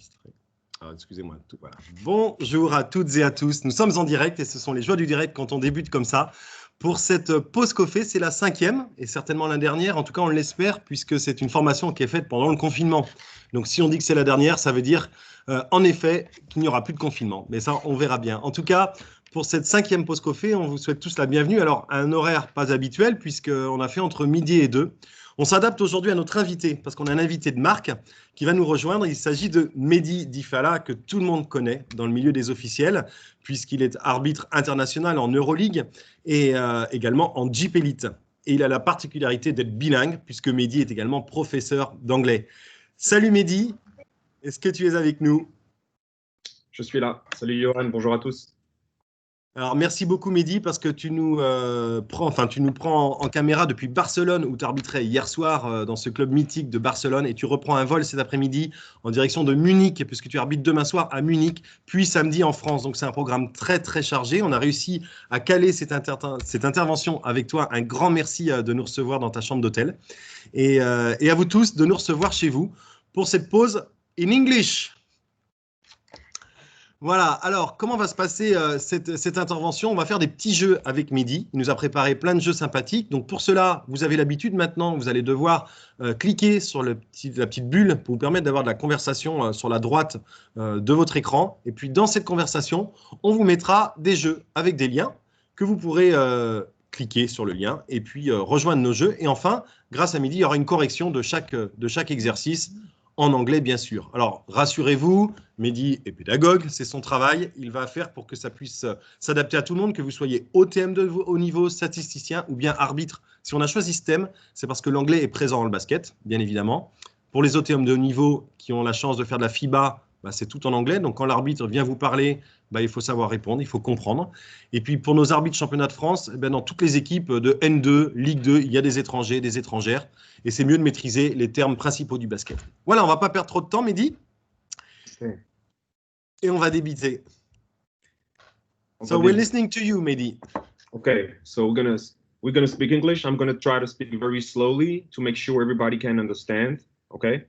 enregistré. Alors, excusez-moi. Voilà. Bonjour à toutes et à tous. Nous sommes en direct et ce sont les joies du direct quand on débute comme ça. Pour cette pause coffee, c'est la 5e et certainement la dernière. En tout cas, on l'espère puisque c'est une formation qui est faite pendant le confinement. Donc, si on dit que c'est la dernière, ça veut dire en effet qu'il n'y aura plus de confinement. Mais ça, on verra bien. En tout cas, pour cette 5e pause coffee, on vous souhaite tous la bienvenue. Alors, à un horaire pas habituel puisqu'on a fait entre midi et 2. On s'adapte aujourd'hui à notre invité, parce qu'on a un invité de marque qui va nous rejoindre. Il s'agit de Mehdi Difala, que tout le monde connaît dans le milieu des officiels, puisqu'il est arbitre international en Euroleague et également en Jeep Elite. Et il a la particularité d'être bilingue, puisque Mehdi est également professeur d'anglais. Salut Mehdi, est-ce que tu es avec nous? Je suis là. Salut Johan, bonjour à tous. Alors, merci beaucoup, Mehdi, parce que tu nous prends en caméra depuis Barcelone, où tu arbitrais hier soir dans ce club mythique de Barcelone, et tu reprends un vol cet après-midi en direction de Munich, puisque tu arbitres demain soir à Munich, puis samedi en France. Donc, c'est un programme très, très chargé. On a réussi à caler cette intervention avec toi. Un grand merci de nous recevoir dans ta chambre d'hôtel. Et à vous tous de nous recevoir chez vous pour cette pause in English. Voilà, alors comment va se passer cette intervention? On va faire des petits jeux avec Mehdi. Il nous a préparé plein de jeux sympathiques. Donc pour cela, vous avez l'habitude maintenant, vous allez devoir cliquer sur la petite bulle pour vous permettre d'avoir de la conversation sur la droite de votre écran. Et puis dans cette conversation, on vous mettra des jeux avec des liens que vous pourrez cliquer sur le lien et puis rejoindre nos jeux. Et enfin, grâce à Mehdi, il y aura une correction de chaque exercice en anglais, bien sûr. Alors, rassurez-vous, Mehdi est pédagogue, c'est son travail. Il va faire pour que ça puisse s'adapter à tout le monde, que vous soyez OTM de haut niveau, statisticien ou bien arbitre. Si on a choisi ce thème, c'est parce que l'anglais est présent dans le basket, bien évidemment. Pour les OTM de haut niveau qui ont la chance de faire de la FIBA, c'est tout en anglais. Donc, quand l'arbitre vient vous parler, il faut savoir répondre, il faut comprendre. Et puis, pour nos arbitres championnat de France, dans toutes les équipes de N2, Ligue 2, il y a des étrangers, des étrangères. Et c'est mieux de maîtriser les termes principaux du basket. Voilà, on ne va pas perdre trop de temps, Mehdi. Okay. Et on va débuter. So we're listening to you, Mehdi. Okay, so we're gonna speak English. I'm gonna try to speak very slowly to make sure everybody can understand. Okay.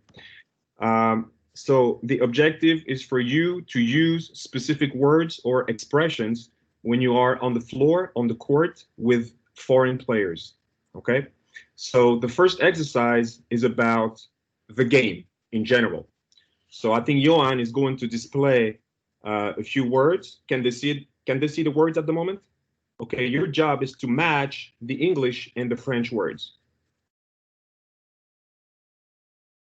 So the objective is for you to use specific words or expressions when you are on the floor, on the court with foreign players. Okay. So the first exercise is about the game in general. So I think Johan is going to display a few words. Can they see it? Can they see the words at the moment? Okay, your job is to match the English and the French words.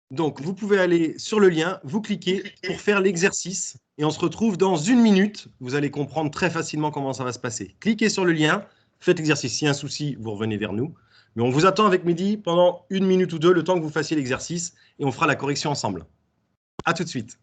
Donc, vous pouvez aller sur le lien, vous cliquez pour faire l'exercice et on se retrouve dans 1 minute. Vous allez comprendre très facilement comment ça va se passer. Cliquez sur le lien, faites l'exercice. S'il y a un souci, vous revenez vers nous. Mais on vous attend avec Mehdi pendant 1 minute ou 2, le temps que vous fassiez l'exercice et on fera la correction ensemble. À tout de suite.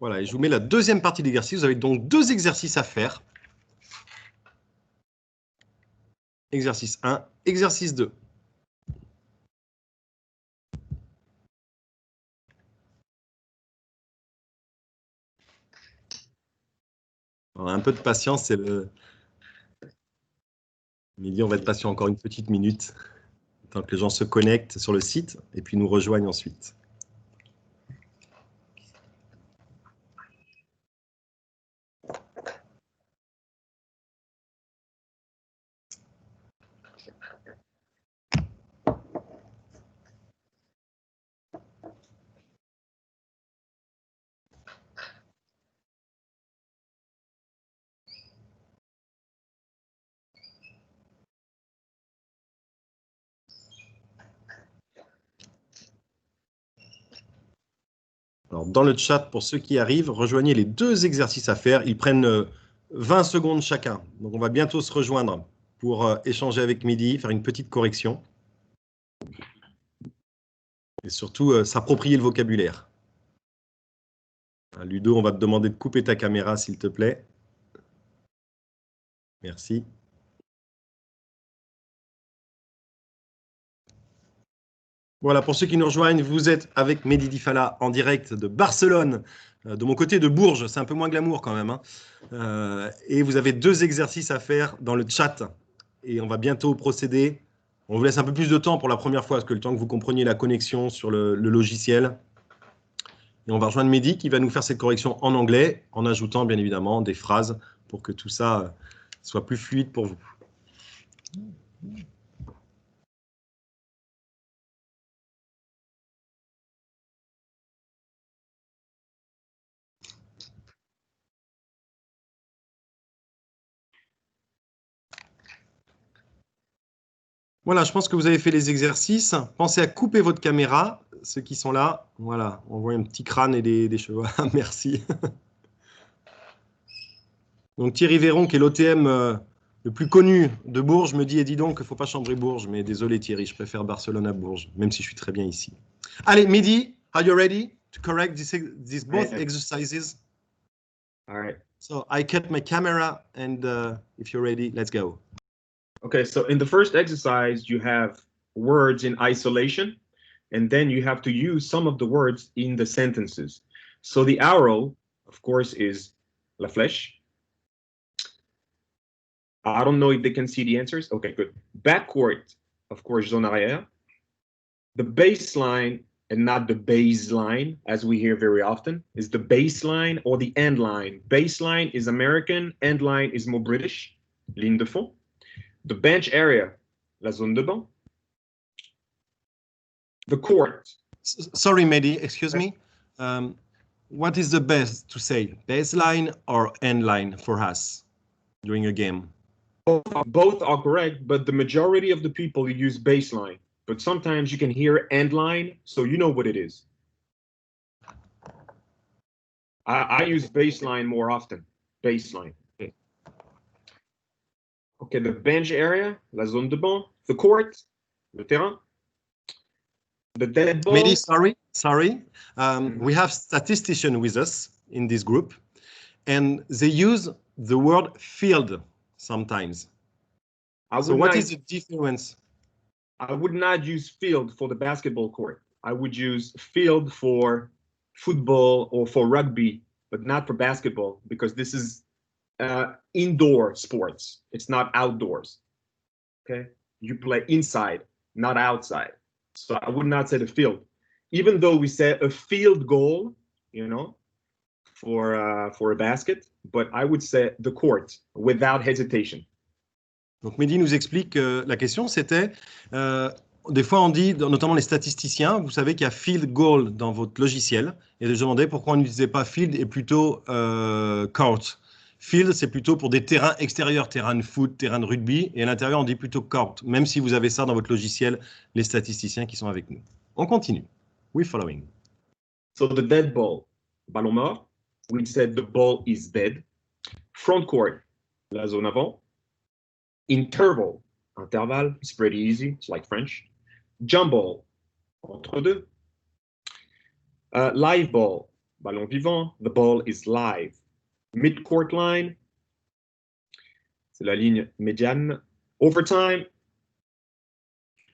Voilà, et je vous mets la deuxième partie de l'exercice. Vous avez donc 2 exercices à faire. Exercice 1, exercice 2. On a un peu de patience, c'est le... Mehdi, on va être patient encore une petite minute, tant que les gens se connectent sur le site et puis nous rejoignent ensuite. Alors, dans le chat, pour ceux qui arrivent, rejoignez les 2 exercices à faire. Ils prennent 20 secondes chacun. Donc, on va bientôt se rejoindre pour échanger avec Mehdi, faire une petite correction. Et surtout, s'approprier le vocabulaire. Ludo, on va te demander de couper ta caméra, s'il te plaît. Merci. Voilà, pour ceux qui nous rejoignent, vous êtes avec Mehdi Difala en direct de Barcelone, de mon côté de Bourges, c'est un peu moins glamour quand même. Et vous avez 2 exercices à faire dans le chat. Et on va bientôt procéder. On vous laisse un peu plus de temps pour la première fois, parce que le temps que vous compreniez la connexion sur le logiciel. Et on va rejoindre Mehdi qui va nous faire cette correction en anglais, en ajoutant bien évidemment des phrases pour que tout ça soit plus fluide pour vous. Voilà, je pense que vous avez fait les exercices. Pensez à couper votre caméra, ceux qui sont là. Voilà, on voit un petit crâne et des cheveux. Merci. Donc Thierry Véron, qui est l'OTM le plus connu de Bourges, me dit, et dis donc qu'il ne faut pas chambrer Bourges. Mais désolé Thierry, je préfère Barcelone à Bourges, même si je suis très bien ici. Allez, Mehdi, are you ready to correct these both exercises? All right. So I cut my camera, and if you're ready, let's go. Okay, so in the first exercise, you have words in isolation, and then you have to use some of the words in the sentences. So the arrow, of course, is la flèche. I don't know if they can see the answers. Okay, good. Backcourt, of course, zone arrière. The baseline, and not the baseline, as we hear very often, is the baseline or the end line. Baseline is American, end line is more British, ligne de fond. The bench area, la zone de banc. The court. Sorry, Mehdi, excuse me. What is the best to say, baseline or end line for us during a game? Both are correct, but the majority of the people use baseline. But sometimes you can hear end line, so you know what it is. I use baseline more often. Baseline. Okay, the bench area, la zone de banc, the court, le terrain, the dead ball. Mehdi, sorry. We have statisticians with us in this group, and they use the word field sometimes. So what is the difference? I would not use field for the basketball court. I would use field for football or for rugby, but not for basketball, because this is indoor sports. It's not outdoors. Okay, you play inside, not outside. So I would not say the field, even though we say a field goal, you know, for a basket, but I would say the court without hesitation. Donc Mehdi nous explique que la question c'était, des fois on dit, notamment les statisticiens, vous savez qu'il y a field goal dans votre logiciel, et je demandais pourquoi on n'utilisait pas field et plutôt court. Field, c'est plutôt pour des terrains extérieurs, terrain de foot, terrain de rugby, et à l'intérieur, on dit plutôt court, même si vous avez ça dans votre logiciel, les statisticiens qui sont avec nous. On continue. We're following. So the dead ball, ballon mort, we said the ball is dead. Front court, la zone avant. Interval, intervalle, it's pretty easy, it's like French. Jump ball, entre deux. Live ball, ballon vivant, the ball is live. Mid-court line, c'est la ligne médiane. Overtime,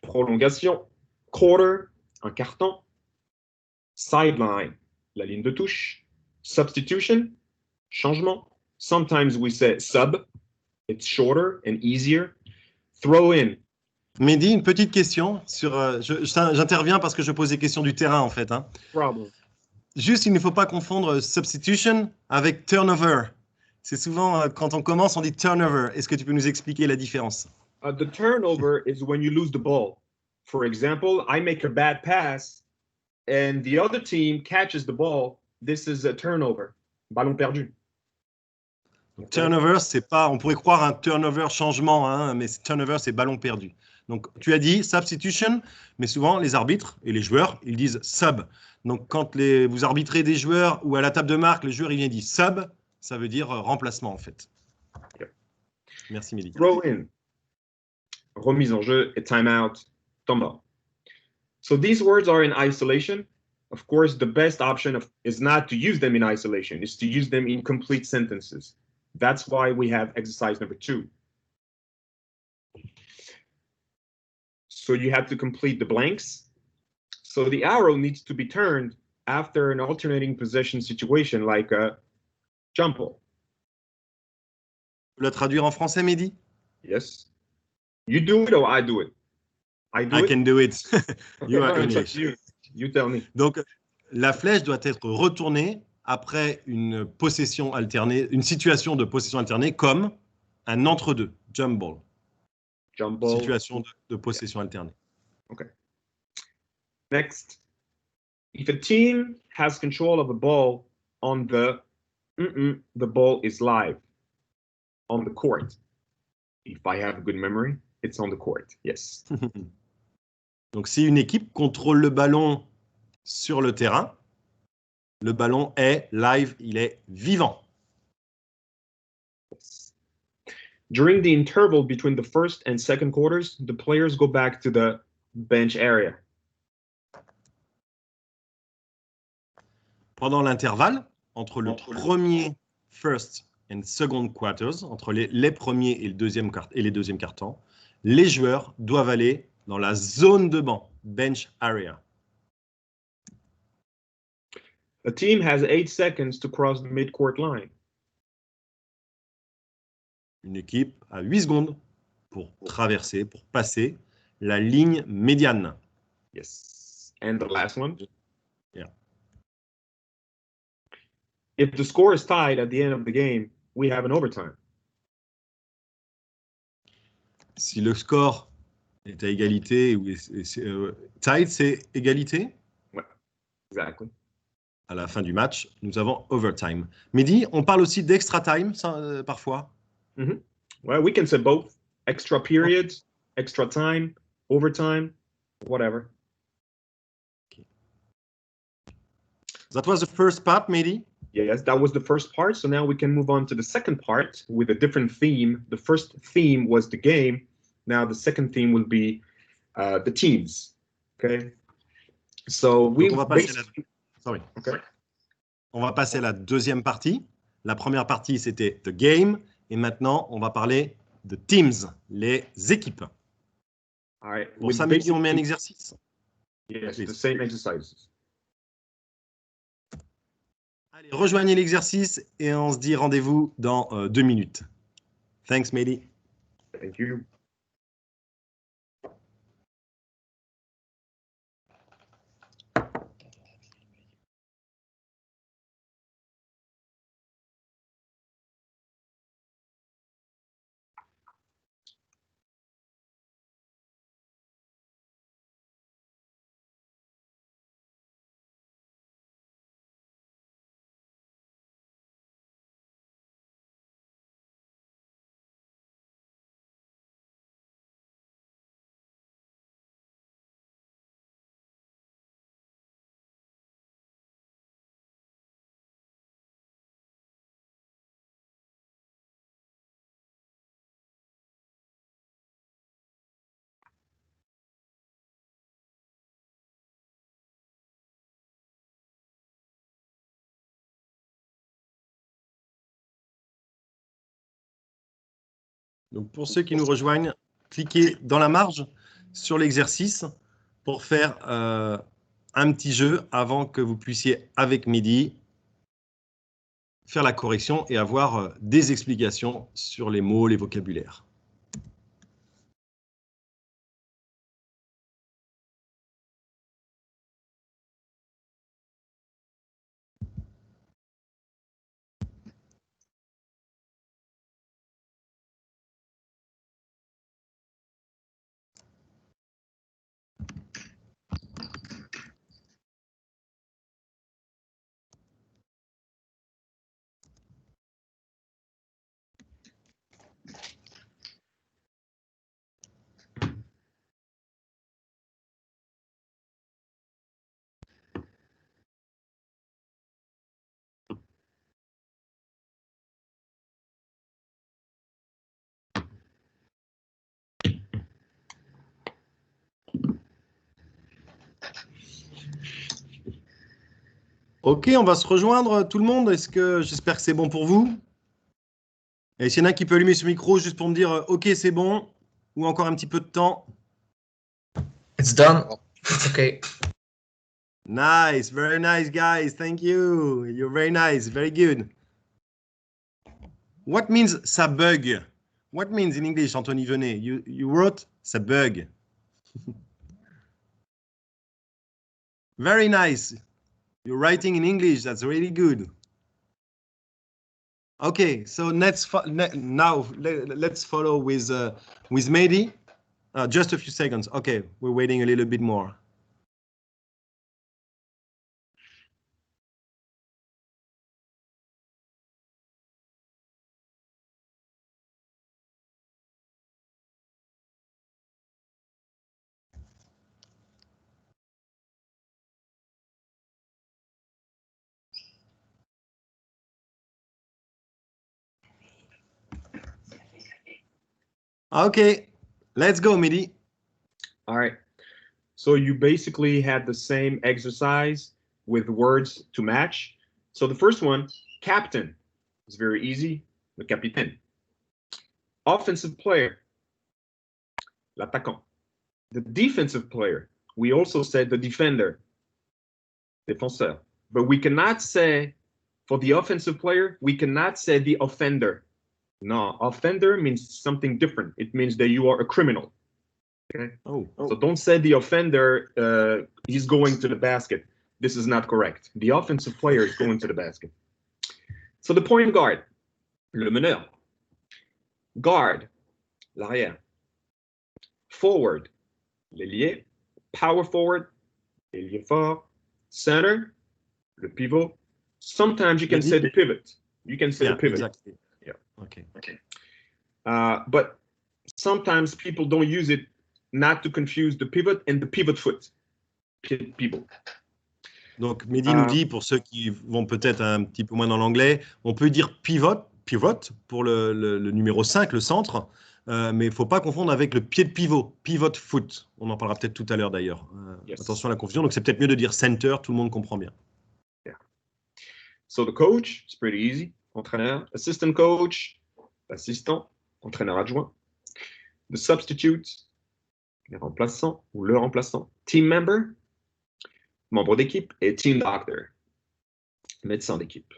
prolongation. Quarter, un carton. Sideline, la ligne de touche. Substitution, changement. Sometimes we say sub, it's shorter and easier. Throw in. Mehdi, une petite question. J'interviens parce que je pose des questions du terrain, en fait. Hein. Problem. Juste, il ne faut pas confondre substitution avec turnover. C'est souvent, quand on commence, on dit turnover. Est-ce que tu peux nous expliquer la différence? The turnover is when you lose the ball. For example, I make a bad pass and the other team catches the ball. This is a turnover. Ballon perdu. Donc, turnover, c'est pas, on pourrait croire un turnover changement, hein, mais turnover, c'est ballon perdu. Donc, tu as dit substitution, mais souvent, les arbitres et les joueurs, ils disent sub. Donc, quand vous arbitrez des joueurs ou à la table de marque, le joueur il vient dire sub, ça veut dire remplacement en fait. Yep. Merci, Mehdi. Throw in. Remise en jeu et timeout. Temps mort. So these words are in isolation. Of course, the best option is not to use them in isolation, is to use them in complete sentences. That's why we have exercise number 2. So you have to complete the blanks. So the arrow needs to be turned after an alternating possession situation like a jump ball. Tu peux le traduire en français, Mehdi? Yes. You do it or I do it? I do I it. can do it. You are Okay, English. you tell me. Donc, la flèche doit être retournée après une possession alternée, une situation de possession alternée comme un entre-deux, jump ball. Jump ball. Situation de possession alternée. Okay. Next. If a team has control of a ball on the ball is live on the court. If I have a good memory, it's on the court. Yes. Donc, si une équipe contrôle le ballon sur le terrain, le ballon est live, il est vivant. Yes. During the interval between the first and second quarters, the players go back to the bench area. Pendant l'intervalle entre le premier first and second quarters, entre les premiers et les deuxièmes quarts-temps, les joueurs doivent aller dans la zone de banc, bench area. A team has 8 seconds to cross the mid-court line. Une équipe a 8 secondes pour traverser, pour passer la ligne médiane. Yes. And the last one. Yeah. If the score is tied at the end of the game, we have an overtime. Si le score est à égalité, tied, c'est égalité. Ouais, exactly. À la fin du match, nous avons overtime. Mehdi, on parle aussi d'extra time parfois. Mm-hmm. Well, we can say both. Extra periods, extra time, overtime, whatever. Okay. That was the first part, Mehdi. Yes, that was the first part. So now we can move on to the second part with a different theme. The first theme was the game. Now the second theme will be the teams. Okay. So we. Sorry. Okay. On va passer à la deuxième partie. La première partie, c'était the game. Et maintenant, on va parler de teams, les équipes. All right. Pour ça, Mehdi, on met un exercice. Yes, the same exercises. Allez, rejoignez l'exercice et on se dit rendez-vous dans 2 minutes. Thanks, Mehdi. Thank you. Donc, pour ceux qui nous rejoignent, cliquez dans la marge sur l'exercice pour faire un petit jeu avant que vous puissiez, avec Mehdi, faire la correction et avoir des explications sur les mots, les vocabulaires. Ok, on va se rejoindre tout le monde. J'espère que c'est bon pour vous? Et s'il y en a qui peut allumer ce micro juste pour me dire ok, c'est bon, ou encore un petit peu de temps. It's done. It's okay. Nice, very nice, guys. Thank you. You're very nice, very good. What means ça bug? What means in English, Anthony Venet? You wrote ça bug. Very nice. You're writing in English. That's really good. Okay, so let's follow with Mehdi. Just a few seconds. Okay, we're waiting a little bit more. Okay, let's go, Mehdi. All right. So you basically had the same exercise with words to match. So the first one, captain, is very easy. Le capitaine. Offensive player, l'attaquant. The defensive player, we also said the defender, défenseur. But we cannot say, for the offensive player, we cannot say the offender. No, offender means something different. It means that you are a criminal. Okay. Oh. So don't say the offender, he's going to the basket. This is not correct. The offensive player is going to the basket. So the point guard, le meneur. Guard, l'arrière. Forward, l'ailier. Power forward, l'ailier fort. Center, le pivot. Sometimes you can say the pivot. You can say the pivot. Exactly. Yeah. Okay. But sometimes people don't use it, not to confuse the pivot and the pivot foot. Pivot. Donc, Mehdi nous dit, pour ceux qui vont peut-être un petit peu moins dans l'anglais, on peut dire pivot pour le numéro 5, le centre, mais il ne faut pas confondre avec le pied de pivot, pivot foot. On en parlera peut-être tout à l'heure d'ailleurs. Yes. Attention à la confusion, donc c'est peut-être mieux de dire center, tout le monde comprend bien. Yeah. So the coach, it's pretty easy. Entraîneur, assistant coach, assistant, entraîneur adjoint. The substitute, les remplaçants ou le remplaçant. Team member, membre d'équipe, et team doctor, médecin d'équipe.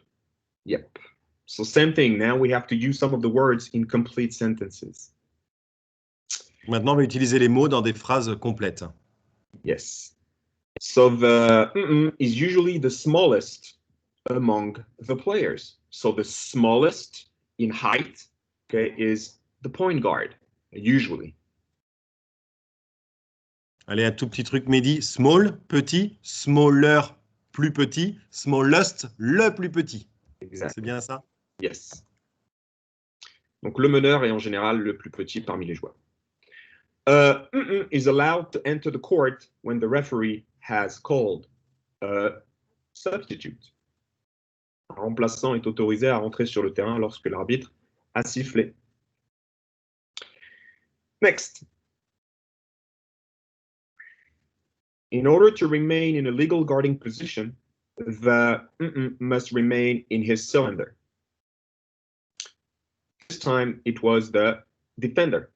Yep. So same thing. Now we have to use some of the words in complete sentences. Maintenant, on va utiliser les mots dans des phrases complètes. Yes. So the is usually the smallest among the players. So the smallest in height, okay, is the point guard, usually. Allez, un tout petit truc, Mehdi. Small, petit. Smaller, plus petit. Smallest, le plus petit. Exactly. C'est bien ça? Yes. Donc le meneur est en général le plus petit parmi les joueurs. Is allowed to enter the court when the referee has called a substitute. Un remplaçant est autorisé à rentrer sur le terrain lorsque l'arbitre a sifflé. Next. In order to remain in a legal guarding position, the must remain in his cylinder. This time it was the defender.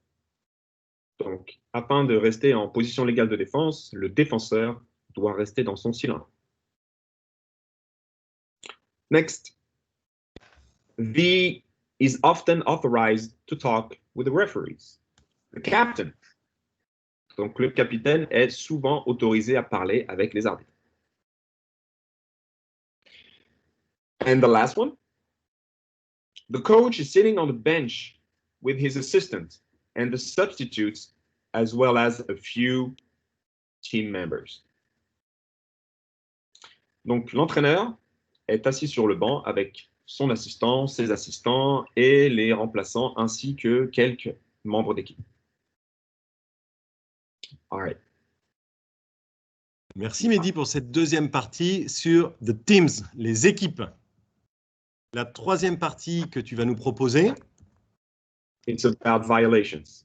Donc, afin de rester en position légale de défense, le défenseur doit rester dans son cylindre. Next. The is often authorized to talk with the referees. The captain. Donc, le capitaine est souvent autorisé à parler avec les arbitres. And the last one. The coach is sitting on the bench with his assistant and the substitutes, as well as a few team members. Donc, l'entraîneur est assis sur le banc avec son assistant, ses assistants et les remplaçants, ainsi que quelques membres d'équipe. All right. Merci Mehdi pour cette deuxième partie sur the teams, les équipes. La troisième partie que tu vas nous proposer. It's about violations.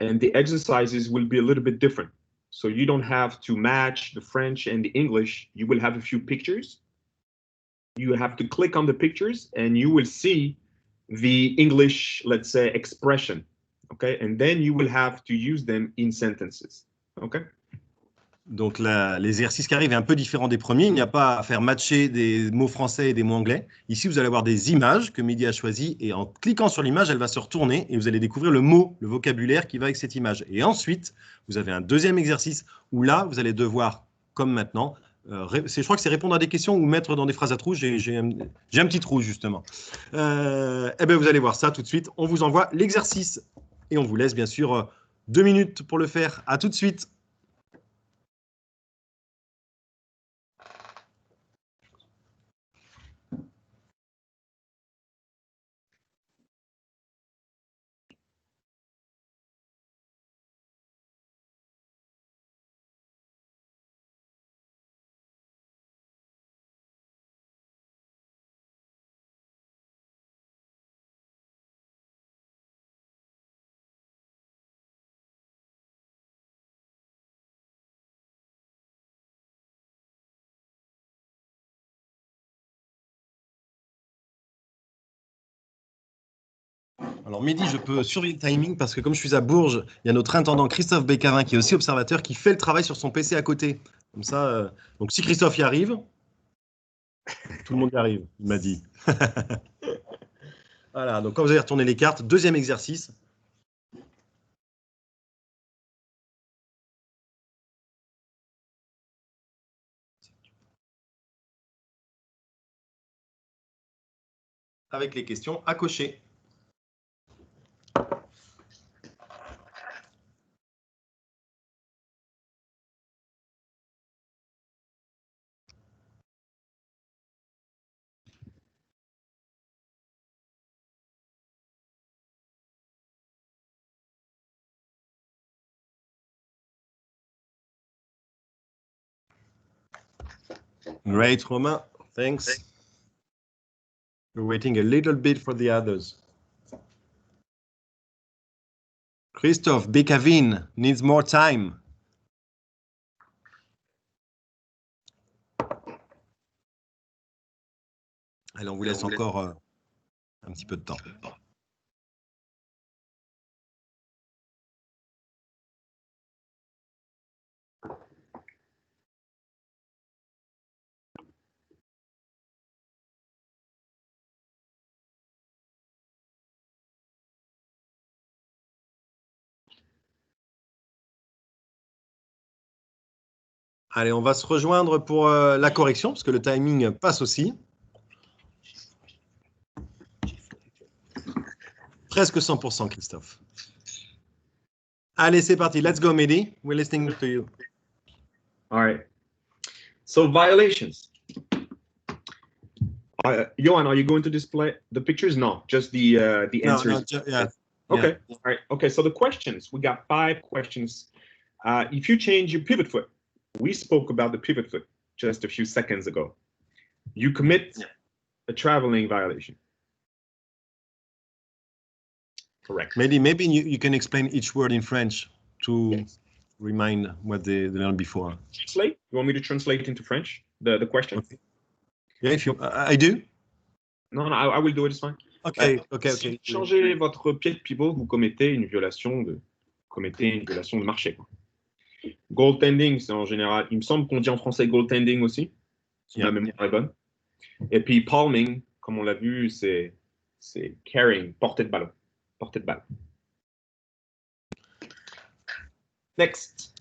And the exercises will be a little bit different. So you don't have to match the French and the English. You will have a few pictures. you have to click on the pictures and you will see the English, let's say, expression. Okay, and then you will have to use them in sentences. Okay. Donc l'exercice qui arrive est un peu différent des premiers. Il n'y a pas à faire matcher des mots français et des mots anglais. Ici, vous allez avoir des images que Mehdi a choisies et en cliquant sur l'image, elle va se retourner et vous allez découvrir le mot, le vocabulaire qui va avec cette image. Et ensuite, vous avez un deuxième exercice où là, vous allez devoir, comme maintenant, je crois que c'est répondre à des questions ou mettre dans des phrases à trous. J'ai un petit trou, justement. Eh bien, vous allez voir ça tout de suite. On vous envoie l'exercice et on vous laisse, bien sûr, 2 minutes pour le faire. À tout de suite. Alors Mehdi, je peux surveiller le timing parce que comme je suis à Bourges, il y a notre intendant Christophe Bécavin qui est aussi observateur qui fait le travail sur son PC à côté. Comme ça, donc si Christophe y arrive, tout le monde y arrive, il m'a dit. Voilà, donc quand vous allez retourner les cartes, deuxième exercice. Avec les questions à cocher. Great, Romain. Thanks. We're waiting a little bit for the others. Christophe Bécavin needs more time. Allez, on vous laisse encore un petit peu de temps. Allez, on va se rejoindre pour la correction, parce que le timing passe aussi. Presque 100%, Christophe. Allez, c'est parti. Let's go, Mehdi. We're listening to you. All right. So violations. Johan, are you going to display the pictures? No, just the answers. No, yeah. Okay. Yeah. All right. Okay. So the questions. We got 5 questions. If you change your pivot foot, we spoke about the pivot foot just a few seconds ago. You commit a traveling violation. Correct. Maybe you can explain each word in French to remind what they learned before. Translate? You want me to translate into French the question? Okay. Yeah, if you, I do. No, I will do it. It's fine. Okay. Si vous changez votre pied de pivot, vous commettez une violation de marché. Quoi. Goaltending, c'est en général, il me semble qu'on dit en français goaltending aussi, si ma mémoire est bonne. Et puis palming, comme on l'a vu, c'est carrying, portée de ballon. Portée de balle. Next.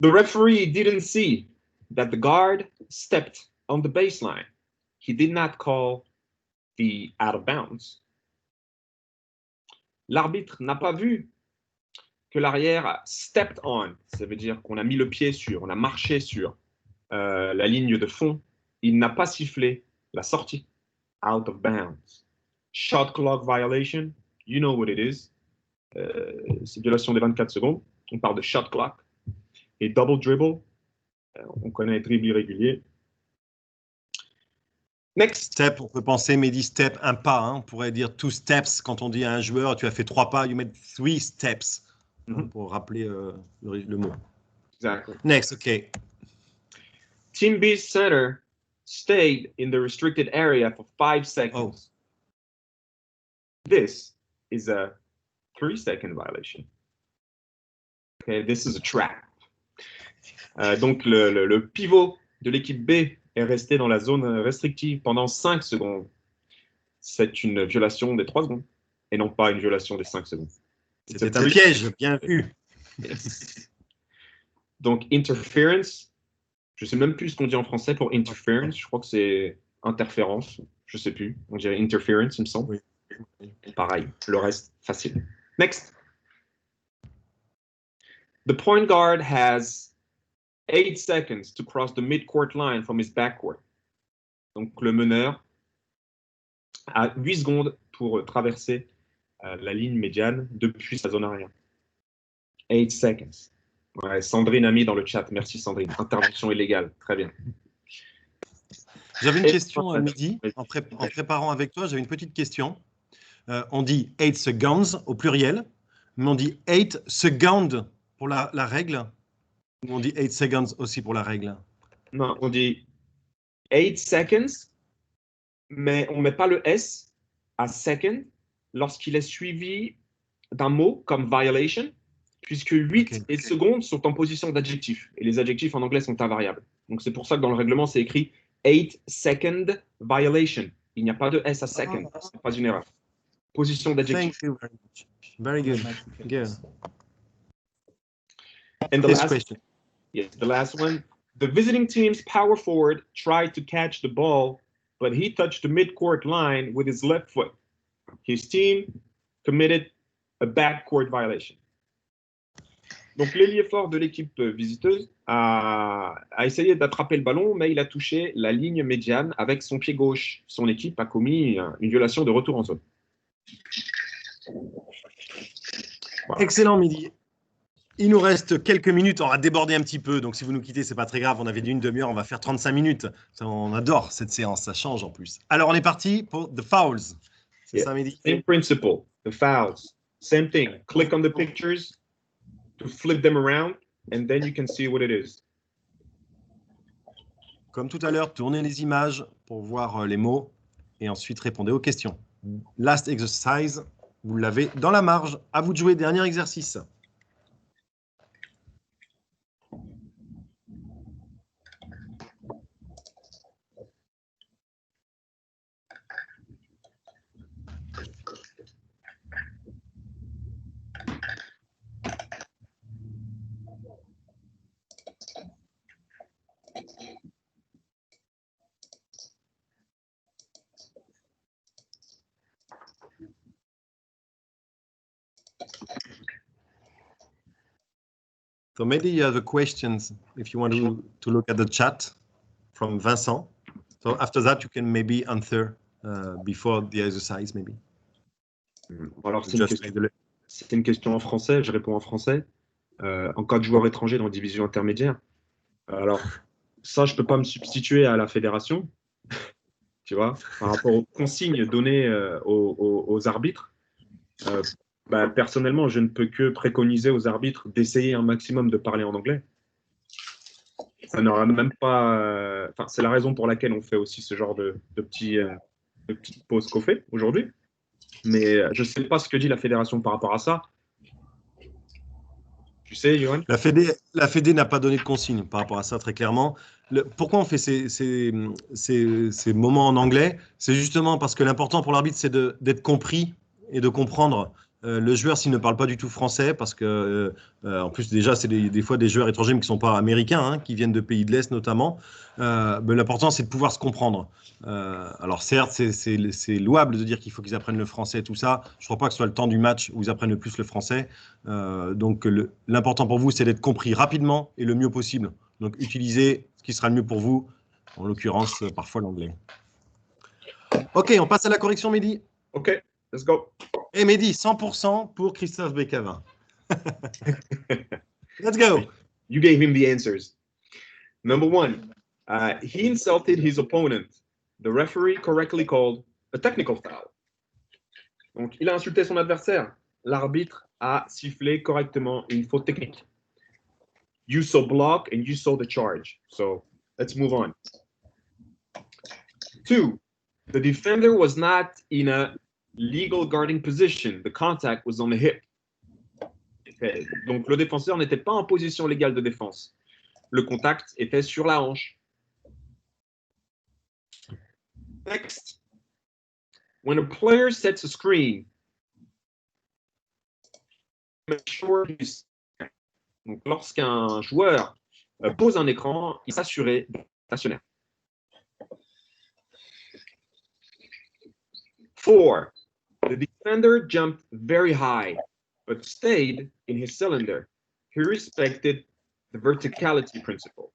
The referee didn't see that the guard stepped on the baseline. He did not call the out of bounds. L'arbitre n'a pas vu que l'arrière a stepped on. Ça veut dire qu'on a mis le pied sur, on a marché sur la ligne de fond. Il n'a pas sifflé la sortie. Out of bounds. Shot clock violation, you know what it is. C'est violation des 24 secondes. On parle de shot clock. Et double dribble, on connaît les dribbles irréguliers. Next. Step, on peut penser, Mehdi, step, un pas. Hein. On pourrait dire 2 steps quand on dit à un joueur, tu as fait 3 pas, you made 3 steps. Pour rappeler le mot. Exactly. Next, okay. Team B's center stayed in the restricted area for 5 seconds. This is a 3-second violation. Okay, this is a trap. Donc, le pivot de l'équipe B est resté dans la zone restrictive pendant 5 secondes. C'est une violation des 3 secondes et non pas une violation des 5 secondes. C'était un piège, bien vu. Yes. Donc, interference, je ne sais même plus ce qu'on dit en français pour interference. Je crois que c'est interférence. Je ne sais plus. On dirait interference, il me semble. Oui. Pareil, le reste, facile. Next. The point guard has 8 seconds to cross the mid-court line from his backcourt. Donc, le meneur a 8 secondes pour traverser la ligne médiane depuis sa zone arrière. 8 seconds. Ouais, Sandrine a mis dans le chat. Merci Sandrine. Intervention illégale. Très bien. J'avais une question, Mehdi. En préparant avec toi, j'avais une petite question. On dit 8 seconds au pluriel, mais on dit 8 seconds pour la règle. Ou on dit 8 seconds aussi pour la règle? Non, on dit 8 seconds, mais on ne met pas le S à second lorsqu'il est suivi d'un mot comme violation, puisque 8 et secondes sont en position d'adjectif. Et les adjectifs en anglais sont invariables. Donc c'est pour ça que dans le règlement, c'est écrit 8-second violation. Il n'y a pas de S à second. Ce n'est pas une erreur. Position d'adjectif. Thank you very good. Good. And the last one. The visiting team's power forward tried to catch the ball, but he touched the mid-court line with his left foot. His team committed a backcourt violation. Donc l'ailier fort de l'équipe visiteuse a essayé d'attraper le ballon, mais il a touché la ligne médiane avec son pied gauche. Son équipe a commis une violation de retour en zone. Voilà. Excellent, Mehdi. Il nous reste quelques minutes, on va déborder un petit peu, donc si vous nous quittez, c'est pas très grave, on avait dit une demi-heure, on va faire 35 minutes. On adore cette séance, ça change en plus. Alors on est parti pour the fouls. C'est ça, Mehdi? Same principle, the fouls. Same thing, click on the pictures to flip them around, and then you can see what it is. Comme tout à l'heure, tournez les images pour voir les mots, et ensuite répondez aux questions. Last exercise, vous l'avez dans la marge. À vous de jouer, dernier exercice. So maybe you have the questions if you want to look at the chat from Vincent. So after that, you can maybe answer before the exercise, maybe. Alors, c'est une question en français, je réponds en français. En cas de joueur étranger dans la division intermédiaire. Alors, ça, je ne peux pas me substituer à la fédération, tu vois, par rapport aux consignes données aux arbitres. Personnellement, je ne peux que préconiser aux arbitres d'essayer un maximum de parler en anglais. Ça n'aura même pas. C'est la raison pour laquelle on fait aussi ce genre de petites pauses qu'on fait aujourd'hui. Mais je ne sais pas ce que dit la fédération par rapport à ça. Tu sais, Johan? La Fédé n'a pas donné de consigne par rapport à ça, très clairement. Pourquoi on fait ces moments en anglais? C'est justement parce que l'important pour l'arbitre, c'est d'être compris et de comprendre le joueur s'il ne parle pas du tout français, parce que en plus déjà c'est des fois des joueurs étrangers mais qui ne sont pas américains, hein, qui viennent de pays de l'Est notamment. L'important c'est de pouvoir se comprendre. Alors certes c'est louable de dire qu'il faut qu'ils apprennent le français et tout ça. Je ne crois pas que ce soit le temps du match où ils apprennent le plus le français. Donc l'important pour vous c'est d'être compris rapidement et le mieux possible. Donc utilisez ce qui sera le mieux pour vous, en l'occurrence parfois l'anglais. Ok, on passe à la correction, Mehdi. Ok, let's go. Et Mehdi, 100% pour Christophe Bécavin. Let's go. You gave him the answers. Number one, he insulted his opponent. The referee correctly called a technical foul. Donc, il a insulté son adversaire. L'arbitre a sifflé correctement une faute technique. You saw block and you saw the charge. So, Let's move on. 2. The defender was not in a legal guarding position. The contact was on the hip. Okay. Donc, le défenseur n'était pas en position légale de défense. Le contact était sur la hanche. Next. When a player sets a screen, make sure he's... Donc, lorsqu'un joueur pose un écran, il s'assurait stationnaire. 4. The defender jumped very high, but stayed in his cylinder. He respected the verticality principle.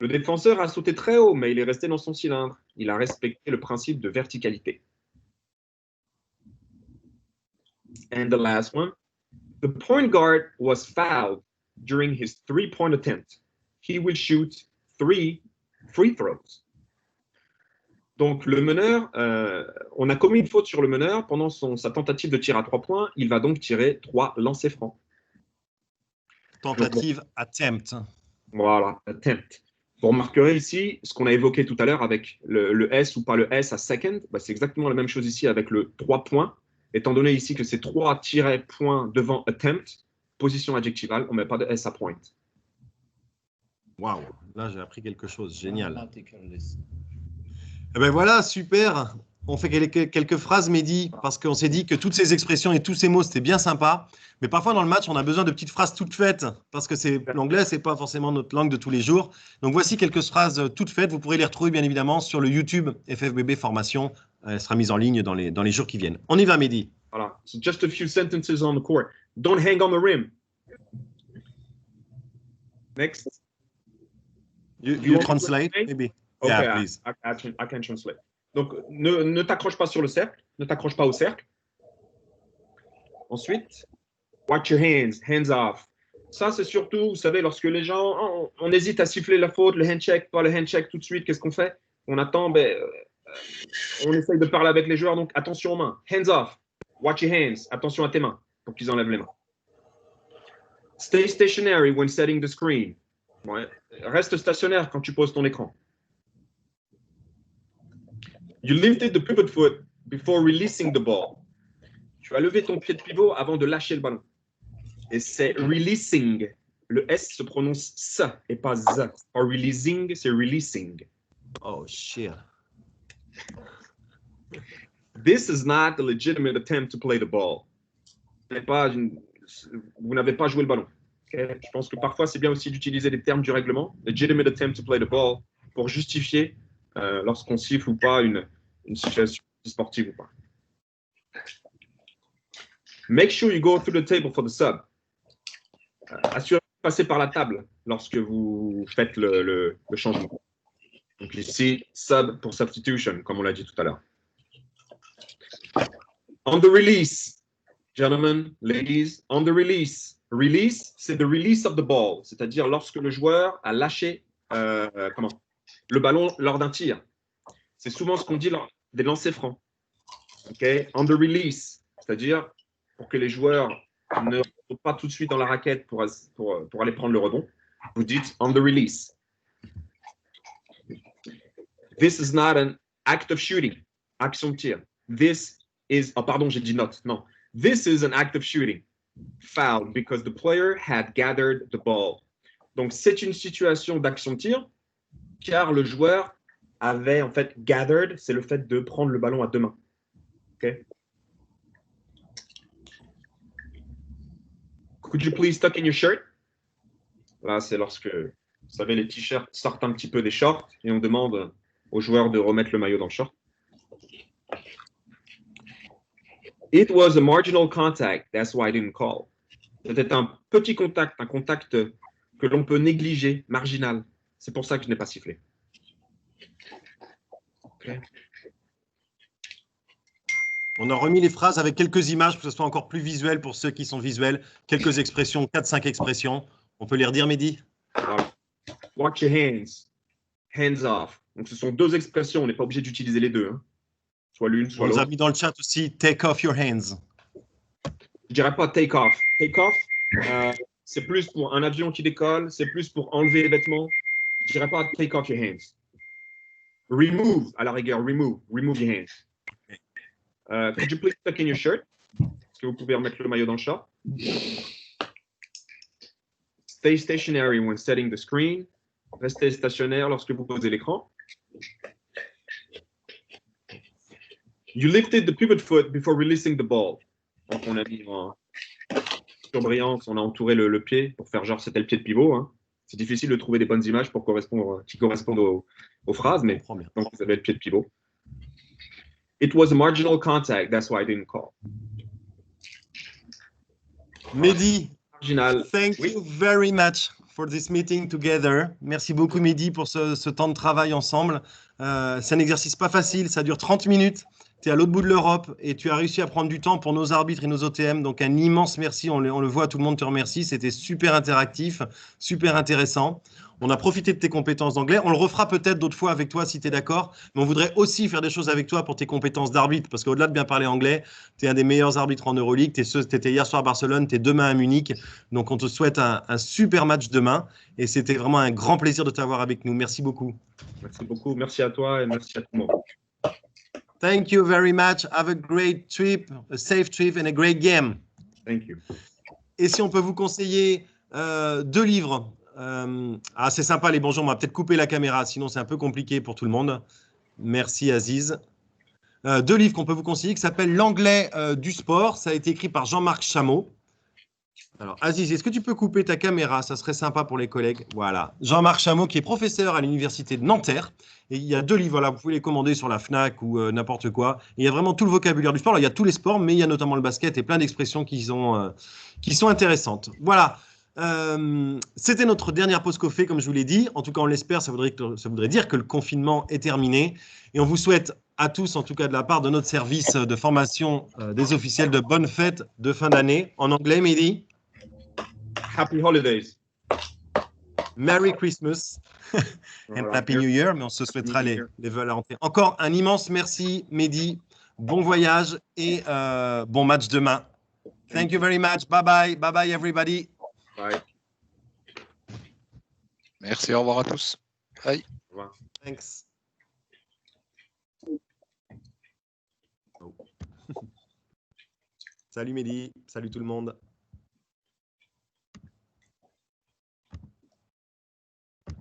Le défenseur a sauté très haut, mais il est resté dans son cylindre. Il a respecté le principe de verticalité. And the last one. The point guard was fouled during his three-point attempt. He will shoot 3 free throws. Donc, le meneur, on a commis une faute sur le meneur pendant sa tentative de tir à 3 points. Il va donc tirer 3 lancers francs. Tentative attempt. Voilà, attempt. Vous remarquerez ici ce qu'on a évoqué tout à l'heure avec le S ou pas le S à second. Bah, c'est exactement la même chose ici avec le 3 points. Étant donné ici que c'est 3 points devant attempt, position adjectivale, on ne met pas de S à point. Waouh, là j'ai appris quelque chose, génial. Eh ben voilà, super. On fait quelques phrases, Mehdi, parce qu'on s'est dit que toutes ces expressions et tous ces mots, c'était bien sympa. Mais parfois, dans le match, on a besoin de petites phrases toutes faites, parce que l'anglais, ce n'est pas forcément notre langue de tous les jours. Donc, voici quelques phrases toutes faites. Vous pourrez les retrouver, bien évidemment, sur le YouTube FFBB Formation. Elle sera mise en ligne dans les jours qui viennent. On y va, Mehdi. Voilà. So just a few sentences on the court. Don't hang on the rim. Next. You translate, maybe? Okay, Yeah, please. I can translate. Donc, ne t'accroche pas sur le cercle. Ne t'accroche pas au cercle. Ensuite, watch your hands off. Ça, c'est surtout, vous savez, lorsque les gens, on hésite à siffler la faute, le handshake, pas le handshake tout de suite, qu'est-ce qu'on fait? On attend, on essaye de parler avec les joueurs, donc attention aux mains. Hands off. Watch your hands. Attention à tes mains pour qu'ils enlèvent les mains. Stay stationary when setting the screen. Ouais. Reste stationnaire quand tu poses ton écran. You lifted the pivot foot before releasing the ball. Tu as levé ton pied de pivot avant de lâcher le ballon. Et c'est releasing. Le S se prononce S et pas Z. Or releasing, c'est releasing. Oh, shit. This is not a legitimate attempt to play the ball. Vous n'avez pas joué le ballon. Okay? Je pense que parfois, c'est bien aussi d'utiliser les termes du règlement. Legitimate attempt to play the ball pour justifier lorsqu'on siffle ou pas une situation sportive ou pas. Make sure you go through the table for the sub. Assurez-vous de passer par la table lorsque vous faites le changement. Donc ici, sub pour substitution, comme on l'a dit tout à l'heure. On the release, gentlemen, ladies, on the release. Release, c'est the release of the ball, c'est-à-dire lorsque le joueur a lâché le ballon lors d'un tir. C'est souvent ce qu'on dit lors des lancers francs. Okay? On the release, c'est-à-dire pour que les joueurs ne sautent pas tout de suite dans la raquette pour aller prendre le rebond, vous dites on the release. This is not an act of shooting, action de tir. This is, oh pardon, j'ai dit not, non. This is an act of shooting, foul, because the player had gathered the ball. Donc c'est une situation d'action de tir, car le joueur avait en fait gathered, c'est le fait de prendre le ballon à deux mains. Okay? Could you please tuck in your shirt? Là, c'est lorsque, vous savez, les t-shirts sortent un petit peu des shorts et on demande aux joueurs de remettre le maillot dans le short. It was a marginal contact, that's why I didn't call. C'était un petit contact, un contact que l'on peut négliger, marginal. C'est pour ça que je n'ai pas sifflé. Okay. On a remis les phrases avec quelques images pour que ce soit encore plus visuel pour ceux qui sont visuels. Quelques expressions, 4-5 expressions. On peut les redire, Mehdi? Voilà. Watch your hands. Hands off. Donc, ce sont deux expressions. On n'est pas obligé d'utiliser les deux. Hein. Soit l'une, soit l'autre. On nous a mis dans le chat aussi, take off your hands. Je dirais pas take off. Take off, c'est plus pour un avion qui décolle. C'est plus pour enlever les vêtements. Je Je dirais pas take off your hands. Remove, à la rigueur, remove your hands. Could you please tuck in your shirt? Est-ce que vous pouvez remettre le maillot dans le short? Stay stationary when setting the screen. Restez stationnaire lorsque vous posez l'écran. You lifted the pivot foot before releasing the ball. Donc, on a mis en surbrillance, on a entouré le pied pour faire genre c'était le pied de pivot. Hein. C'est difficile de trouver des bonnes images qui correspondent aux phrases, mais donc vous avez le pied de pivot. It was a marginal contact, that's why I didn't call. Mehdi, Marginal. thank you very much for this meeting together. Merci beaucoup Mehdi pour ce temps de travail ensemble. C'est un exercice pas facile, ça dure 30 minutes. Tu es à l'autre bout de l'Europe et tu as réussi à prendre du temps pour nos arbitres et nos OTM. Donc un immense merci, on le voit, tout le monde te remercie. C'était super interactif, super intéressant. On a profité de tes compétences d'anglais. On le refera peut-être d'autres fois avec toi si tu es d'accord. Mais on voudrait aussi faire des choses avec toi pour tes compétences d'arbitre. Parce qu'au-delà de bien parler anglais, tu es un des meilleurs arbitres en Euroleague. Tu étais hier soir à Barcelone, tu es demain à Munich. Donc on te souhaite un super match demain. Et c'était vraiment un grand plaisir de t'avoir avec nous. Merci beaucoup. Merci beaucoup. Merci à toi et merci à tout le monde. Thank you very much. Have a great trip, a safe trip and a great game. Thank you. Et si on peut vous conseiller 2 livres, c'est sympa les bonjours, on va peut-être couper la caméra, sinon c'est un peu compliqué pour tout le monde. Merci Aziz. 2 livres qu'on peut vous conseiller qui s'appellent L'anglais du sport. Ça a été écrit par Jean-Marc Chameau. Alors Aziz, est-ce que tu peux couper ta caméra? Ça serait sympa pour les collègues. Voilà. Jean-Marc Chameau qui est professeur à l'université de Nanterre. Et il y a 2 livres, voilà, vous pouvez les commander sur la FNAC ou n'importe quoi. Et il y a vraiment tout le vocabulaire du sport. Alors, il y a tous les sports, mais il y a notamment le basket et plein d'expressions qui sont intéressantes. Voilà. C'était notre dernière pause café, comme je vous l'ai dit. En tout cas, on l'espère, ça voudrait dire que le confinement est terminé. Et on vous souhaite à tous, en tout cas de la part de notre service de formation des officiels, de bonnes fêtes de fin d'année. En anglais, Mehdi? Happy holidays. Merry Christmas and Happy New Year, mais on se souhaitera les vœux à la rentrée. Encore un immense merci, Mehdi. Bon voyage et bon match demain. Thank you very much. Bye bye. Bye bye, everybody. Bye. Merci, au revoir à tous. Bye. Au revoir. Thanks. Salut Mehdi. Salut tout le monde.